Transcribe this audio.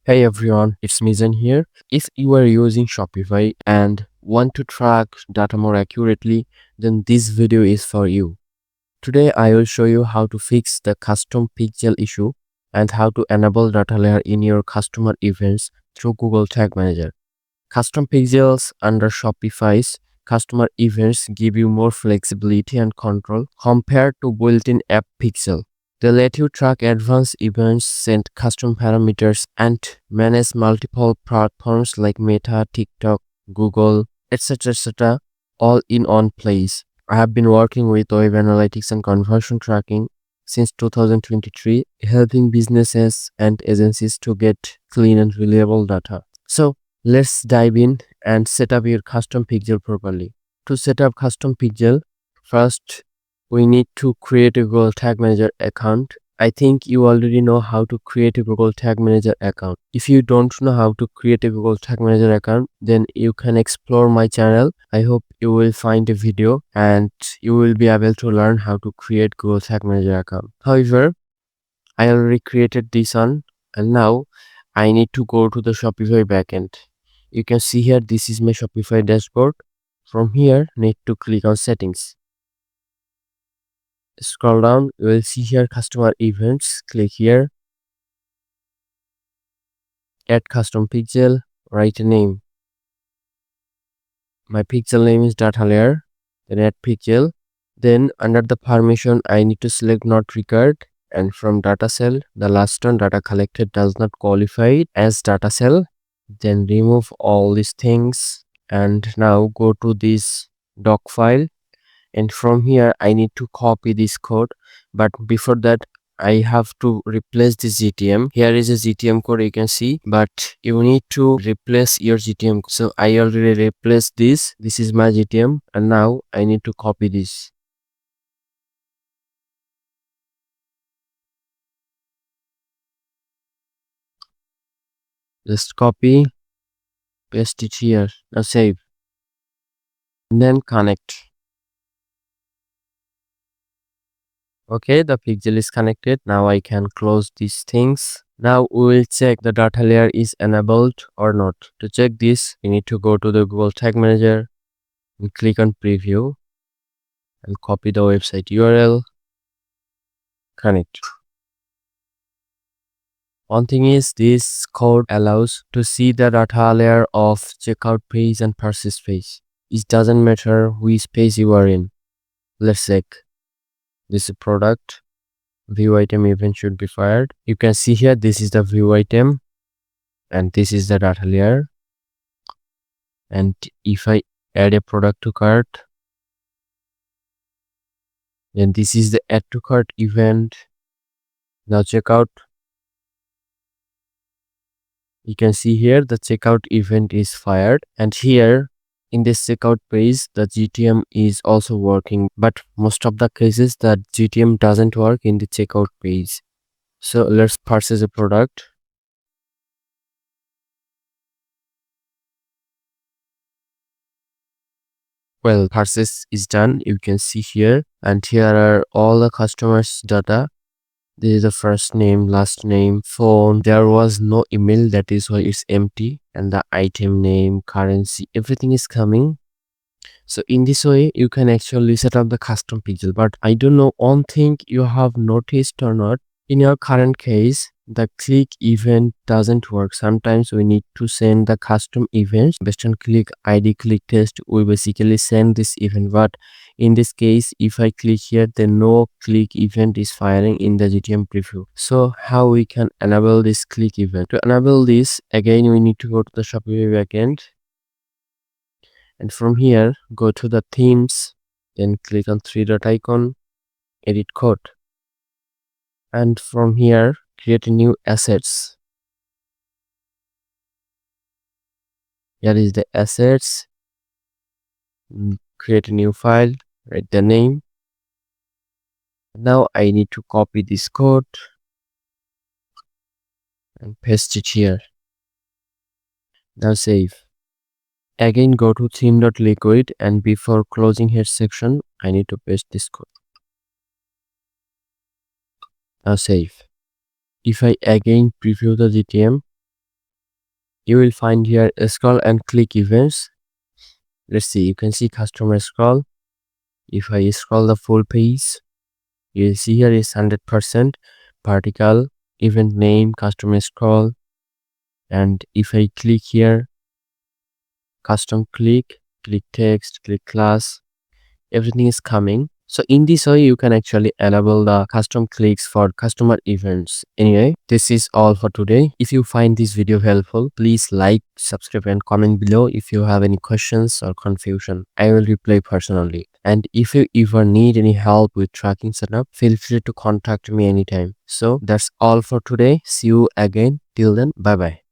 Hey everyone, it's MIJAN here. If you are using Shopify and want to track data more accurately, then this video is for you. Today I will show you how to fix the custom pixel issue and how to enable data layer in your customer events through Google Tag Manager. Custom pixels under Shopify's customer events give you more flexibility and control compared to built-in app pixel. They let you track advanced events, set custom parameters, and manage multiple platforms like Meta, TikTok, Google, etc. all in one place. I have been working with web analytics and conversion tracking since 2023, helping businesses and agencies to get clean and reliable data. So let's dive in and set up your custom pixel properly. To set up custom pixel, first we need to create a Google Tag Manager account. I think you already know how to create a Google Tag Manager account. If you don't know how to create a Google Tag Manager account, then you can explore my channel. I hope you will find a video and you will be able to learn how to create Google Tag Manager account. However, I already created this one and now I need to go to the Shopify backend. You can see here this is my Shopify dashboard. From here, need to click on settings. Scroll down, you will see here customer events. Click here, add custom pixel, write a name. My pixel name is DataLayer, then add pixel. Then under the permission, I need to select not required, and from data cell, the last one data collected does not qualify as data cell. Then remove all these things and now go to this doc file, and from here I need to copy this code, but before that I have to replace this GTM. Here is a GTM code you can see, but you need to replace your GTM. So I already replaced this. This is my GTM and now I need to copy this. Just copy, paste it here. Now save and then connect. Okay, the pixel is connected. Now I can close these things. Now we will check the data layer is enabled or not. To check this, you need to go to the Google Tag Manager and click on preview and copy the website URL, connect. One thing is this code allows to see the data layer of checkout page and purchase page. It doesn't matter which page you are in. Let's check. This is product. View item event should be fired. You can see here this is the view item and this is the data layer. And if I add a product to cart, then this is the add to cart event. Now checkout. You can see here the checkout event is fired, and here in this checkout page the GTM is also working, but most of the cases the GTM doesn't work in the checkout page. So let's purchase a product. Well, purchase is done, you can see here, and here are all the customers data. This is the first name, last name, phone. There was no email, that is why it's empty, and the item name, currency, everything is coming. So in this way you can actually set up the custom pixel. But I don't know, one thing you have noticed or not, in your current case the click event doesn't work. Sometimes we need to send the custom events based on click ID, click test. We basically send this event, but in this case if I click here, then no click event is firing in the GTM preview. So how we can enable this click event? To enable this, again we need to go to the Shopify backend, and from here go to the themes, then click on three dot icon, edit code, and from here create a new assets. Here is the assets. Create a new file, write the name. Now I need to copy this code and paste it here. Now save. Again go to theme.liquid, and before closing here section I need to paste this code. Now save. If I again preview the GTM, You will find here scroll and click events. Let's see, you can see customer scroll. If I scroll the full page, you'll see here is 100% particle, event name, customer scroll. And if I click here, custom click text, click class, everything is coming. So in this way, you can actually enable the custom clicks for customer events. Anyway, this is all for today. If you find this video helpful, please like, subscribe and comment below if you have any questions or confusion. I will reply personally. And if you ever need any help with tracking setup, feel free to contact me anytime. So that's all for today. See you again. Till then, bye bye.